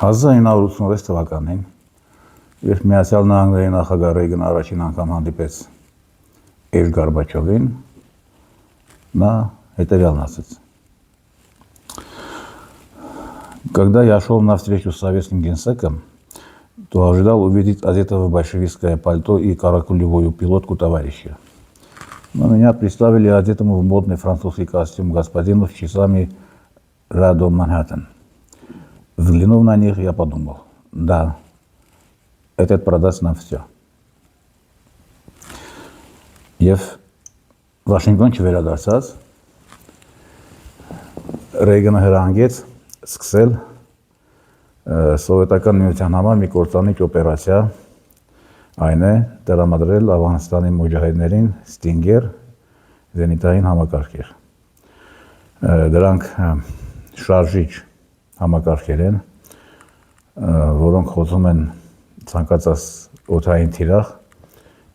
1986 թվականին, երբ Միացյալ Նահանգների նախագահ Ռեյգանը առաջին անգամ հանդիպեց Էլ Գորբաչովին, նա հետևյալն ասաց. Когда я шел навстречу с советским генсеком, то ожидал увидеть одетого в большевистское пальто и каракулевую пилотку товарища. Но меня представили одетому в модный французский костюм господину с часами Радо Манхэттен. Взглянув на них, я подумал, да, этот продаст нам все. Եվ Վաշինգտոն չվերադարձած, Ռեյգանը հրահանգեց սկսել սովետական միության համար մի կործանիչ օպերացիա, այն է տրամադրել Աֆղանստանի մուջահեդներին Ստինգեր զենիթային համակարգեր։ Դրանք շարժիչ համակարգեր են, որոնք խոցում են ցանկացած օդային թիրախ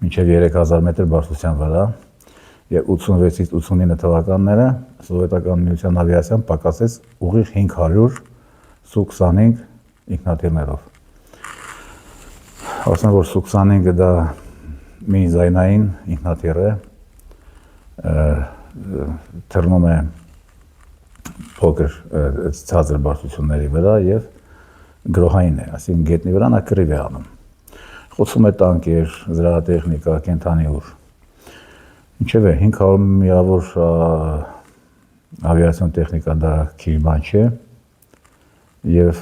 մինչև 3000 մետր բարձրության վրա եւ 86-ից 89 թվականները սովետական միության ավիացիան պակասեց ուղիղ 500 Su-25 ինքնաթիռներով։ Ասեմ, որ Su-25-ը դա մի զայնային ինքնաթիռ է, թռնում է փոքր ցածր բարձրությունների վրա եւ գրոհային է, այսինքն գետնի վրա նա կռիվ է անում։ Խոցում է տանկեր, զրահատեխնիկա, կենդանի ուժ։ Ինչևէ, 500 միավոր ավիացիոն տեխնիկա դա քիչ բան չէ եւ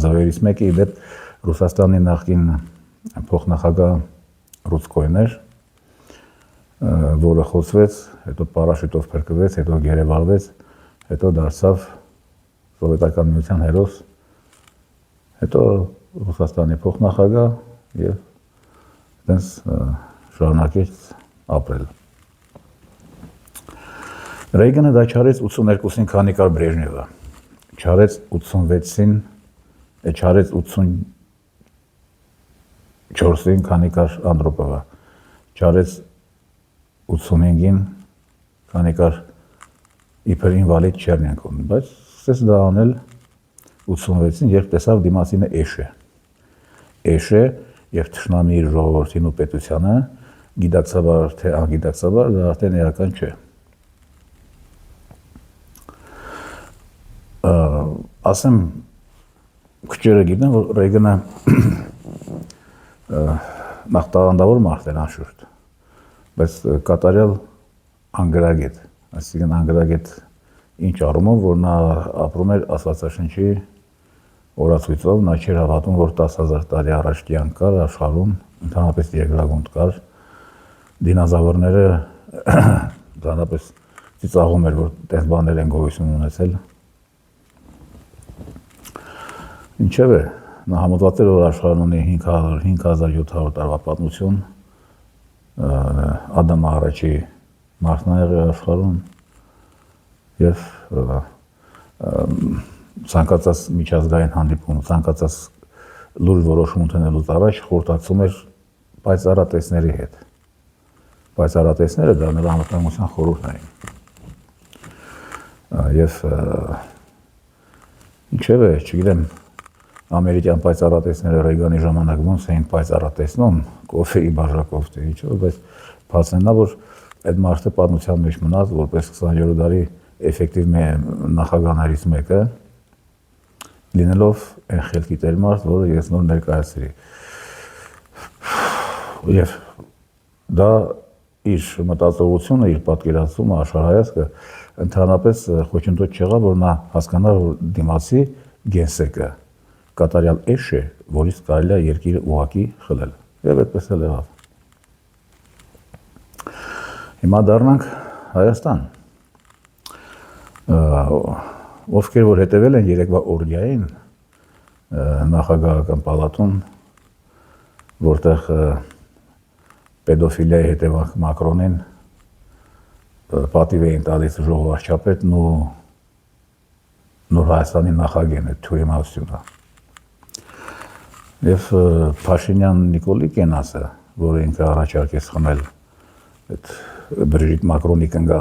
զավերից մեկը իդեպ Ռուսաստանի նախկին փոխնախագահ Ռուցկոյն էր, որը խոցվեց, հետո պարաշուտով փրկվեց, հետո գերեվարվեց, հետո դարձավ սովետական միության հերոս, հետո Ռուսաստանի փոխնախագահ եւ այդպես շարունակեց ապրել։ Ռեյգանը դա չարեց 82-ին քանի կար Բրեժնևը, չարեց 86-ին, չարեց 84-ին քանի կար Անդրոպովը, չարեց 85-ին քանի կար իբր ինվալիդ Չեռնենկոն, բայց սկսեց դա անել 86-ին, երբ տեսավ դիմացինը էշ է եւ թշնամի իր ժողովրդին ու պետությանը, գիտակցաբար թե անգիտակցաբար դա արդեն էական չէ։ Ասեմ, քչերը գիտեն, որ Ռեյգանը նախ տաղանդավոր մարդ էր անշուշտ, բայց կատարյալ անգրագետ, այսինքն անգրագետ ինչ առումով, որ նա ապրում էր Աստվածաշնչի օրացույցով, նա չէր հավատում, որ 10,000 տարի առաջ կյանք կար աշխարհում, ընդհանրապես երկրագունդ կար, դինոզավրները ընդհանրապես ծիծաղում էր, որ տես բաներ են գոյություն ունեցել։ Ինչևէ, նա համոզված էր, որ աշխարհն ունի 5700 տարվա պատմություն, Ադամը առաջի մարդն ա եղել աշխարհում եւ ցանկացած միջազգային հանդիպում, ցանկացած լուրջ որոշում ունենալուց առաջ խորհրդակցում էր պայծառատեսների հետ։ Պայծառատեսները դա նրա անվտանգության խորհուրդն էին։ Եվ ինչևէ, չգիտեմ, ամերիկյան պայծառատեսները Ռեյգանի ժամանակ ոնց էին պայծառատեսնում, կոֆեի բաժակով թե ինչով, բայց փաստն է, որ այդ մարդը պատմության մեջ մնաց որպես 27 դարի էֆեկտիվ նախագահներից մեկը, լինելով այն խելքի տերմարդ, որը ես նոր ներկայացրի։ Եվ դա իր մտածողությունը, իր պատկերացումը, աշխարհայացքը ընդհանրապես խոչընդոտ չեղավ, որ նա հասկանար, որ դիմացի գենսեկը կատարյալ էշ է, որից կարելի է երկիրը ուղղակի խլել։ Եվ այդպես էլ եղավ։ Հիմա դառնանք Հայաստան։ Ովքեր որ հետևել են երեկվա օրգիային նախագահական պալատում, որտեղ պետոֆիլիայի հետևանք Մակրոնին պատիվ էին տալիս ժողովարդչապետն ու Նոր Հայաստանի նախագահն է Թուրիմասյունը։ Եվ Փաշինյան Նիկոլի կենացը, որը ինքը առաջարկեց խմել այդ Բրիժիտ Մակրոնի կնգա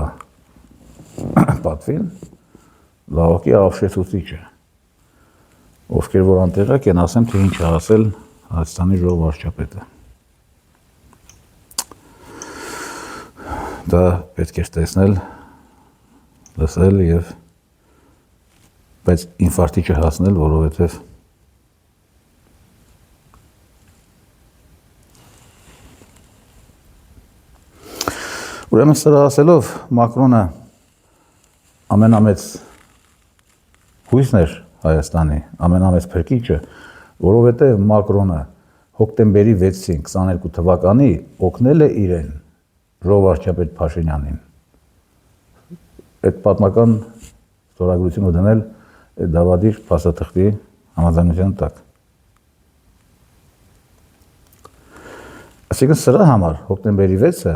պատվին, լավակի ավշեցուցիչ է։ ովքեր որ անտեղակ են, ասեմ, թե ինչ է ասել Հայաստանի ժողովարշապետը։ Դա պետք է տեսնել, լսել եւ բայց ինֆարկտի չհասնել, որովհետեւ ուրեմն սրա ասելով Մակրոնը ամենամեծ հույսն էր Հայաստանի, ամենամեծ փրկիչը, որովհետեւ Մակրոնը հոկտեմբերի 6-ին 22 թվականի օգնել է իրեն ժողովարշապետ Փաշինյանին։ Այդ պատմական ստորագրությունը դնել դավադիր փաստաթղթի համաձայնության տակ։ Այսինքն սրա համար հոկտեմբերի 6-ը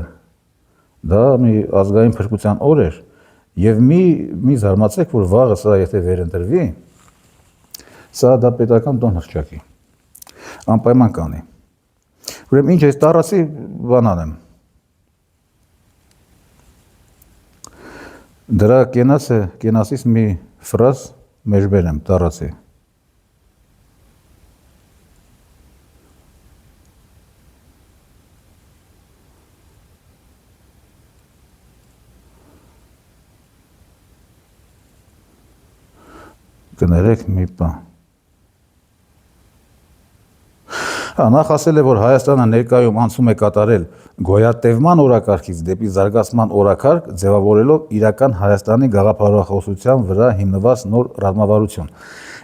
դա մի ազգային փրկության օր էր եւ մի զարմացեք, որ վաղը սա եթե վերընտրվի, սա դա պետական տոն հռչակի։ Անպայման կանի։ Ուրեմն ինչ է տարածի բան անեմ։ Դրա կենասից մի ֆրազ մեջբերեմ տարածի։ Կներեք մի բան։ Նախ ասել է, որ Հայաստանը ներկայում անցում է կատարել գոյատևման օրակարգից դեպի զարգացման օրակարգ, ձևավորելով իրական Հայաստանի գաղափարախոսության վրա հիմնված նոր ռազմավարություն։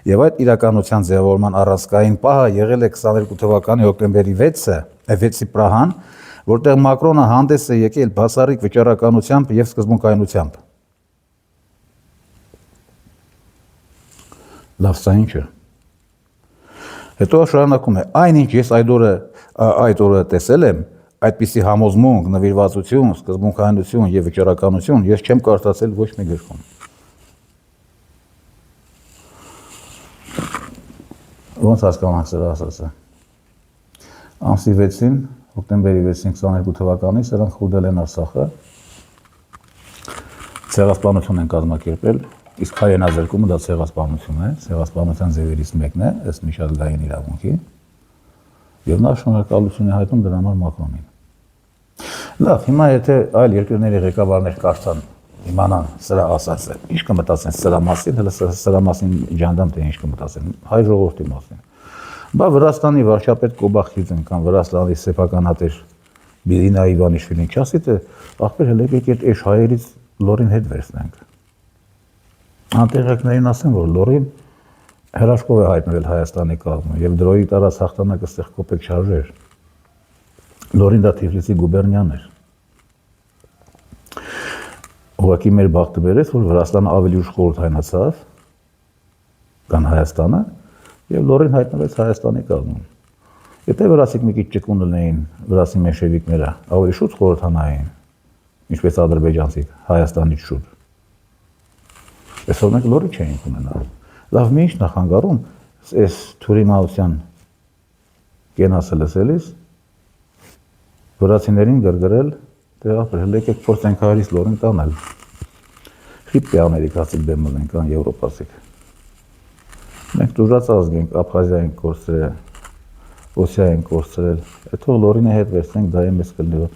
Եվ այդ իրականության ձևավորման առանցքային պահը եղել է 22 թվականի հոկտեմբերի 6-ի Պրահան, որտեղ Մակրոնը հանդես է եկել բացառիկ վճռականությամբ եւ սկզբունքայնությամբ։ Լավ, սա ինչ է։ Հետո շարունակում է, այնինչ ես այդ օրը տեսել եմ, այդպիսի համոզմունք, նվիրվածություն, սկզբունքայնություն եւ վճռականություն ես չեմ կարդացել ոչ մի գրքում։ Ոնց հասկանանք սրա ասածը։ Ամսի 6-ին, հոկտեմբերի 6-ին 22 թվականին սրանք խուդել են Արցախը, ցեղասպանություն են կազմակերպել, իսկ հայրենազրկումը դա ցեղասպանություն է, ցեղասպանության ձևերից մեկն է, ըստ միջազգային իրավունքի, եւ նա շնորհակալություն է հայտնում դրա համար Մակրոնին։ Լավ, հիմա եթե այլ երկրների ղեկավարներ կարծան, իմանան սրա ասածը, ինչ կմտածեն սրա մասին, հələ սրա մասին ջանդամ թե ինչ կմտածեն, հայ ժողովրդի մասին։ Բա Վրաստանի վարչապետ Կոբախիձեն կամ Վրաստանի սեփականատեր Բիլինա Իվանիշվիլին չասի թե ախպեր հələ եկեք այդ հայերից լորին հետ վերցնենք։ Անտեղակներին ասեմ, որ լորին հրաշքով է հայտնվել Հայաստանի կազմում եւ դրոյի տարած հաղթանակը ստեղ կոպեկ շարժեր։ Լորին դա Թիֆլիսի գուբերնիան էր։ Ուղղակի մեր բախտը բերեց, որ Վրաստանը ավելի ուշ խորհրդայնացավ, քան Հայաստանը, եւ լորին հայտնվեց Հայաստանի կազմում։ Եթե վրացիք մի քիչ ճկուն լինեին, վրացի մենշևիկները ավելի շուտ խորհրդանային, ինչպես ադրբեջանցիք Հայաստանից շուտ։ Այսօր մենք լորի չէինք ունենալ։ Լավ, մի ինչ նախանգարում, այս Թուրի Մաուսյան կենասը լսելիս, վրացիներին գրգրել, թե ապրել եկեք փորձենք հայերից լորին տանել։ Խիպ է ամերիկացիք դեմ մնենք, կան եվրոպացիք։ Մենք դուրած ազգ ենք, Աբխազիա ենք կորցրել, Օսիա ենք կորցրել, հետո լորինը հետ վերցնենք, դա է մեզ կլինի,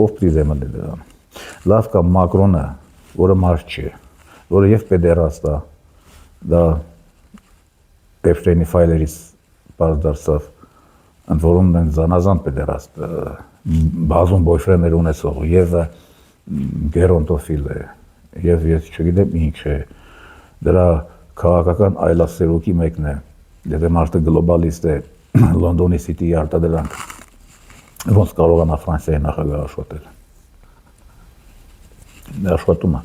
ով պիտի դեմ մնի դրան։ Լավ կա Մակրոնը, որը մարդ չի, որը եւ պեդերաստ է, դա Էփշտեյնի ֆայլերից բաց դարձավ, ընդ որում են զանազան պեդերաստ, բազում բոյֆրենդներ ունեցող, եւ գերոնտոֆիլ է, եւ ես չգիտեմ ինչ է, դրա քաղաքական այլասերուկի մեկն է, եթե մարդը գլոբալիստ է, Լոնդոնի Սիթիի արտադրանք, ոնց կարողանա Ֆրանսիայի նախագահ աշխատել։ Աշխատում է։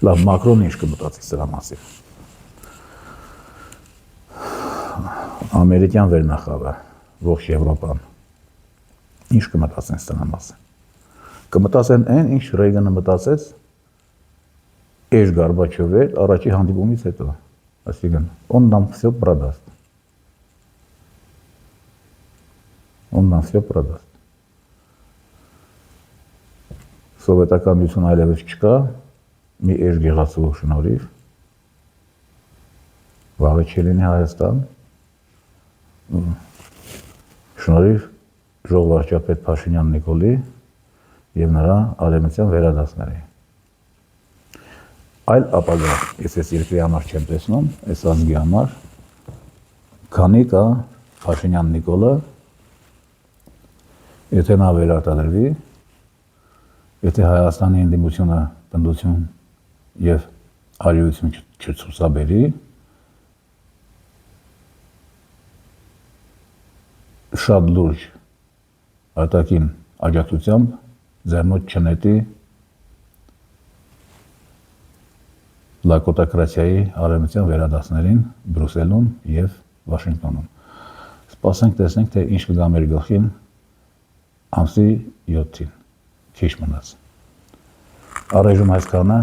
Լավ, Մակրոնը ինչ կմտածի սրա մասին։ Ամերիկյան վերնախավը, ողջ Եվրոպան, ինչ կմտածեն սրա մասին։ Կմտածեն այն, ինչ Ռեյգանը մտածեց Էջ Գորբաչովի առաջի հանդիպումից հետո, այսինքն, он нам всё продаст. Он нам всё продаст. Սովետական միություն այլևս չկա, մի էջ գեղացու շնորհիվ, վաղը չի լինի Հայաստան, շնորհիվ ժողովարդապետ Փաշինյան Նիկոլի եւ նրա արևմտյան վերադասների։ Այլ ապագա, ես այս երկրի համար չեմ տեսնում, այս ազգի համար, քանի կա Փաշինյան Նիկոլը, եթե նա վերարտադրվի, եթե Հայաստանի ընդդիմությունը պնդություն եւ արիություն չցուցաբերի, շատ լուրջ արտաքին աջակցությամբ ձեռնոտ չնետի լակոտակրատիայի արևմտյան վերադասներին Բրյուսելում եւ Վաշինգտոնում։ Սպասենք տեսնենք, թե ինչ կգա մեր գլխին ամսի 7-ին, քիչ մնաց։ Առայժմ այսքանը,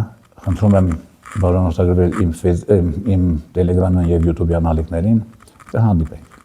խնդրում եմ բաժանորդագրվել իմ Telegram-յան եւ YouTube-յան ալիքներին, թե հանդիպենք։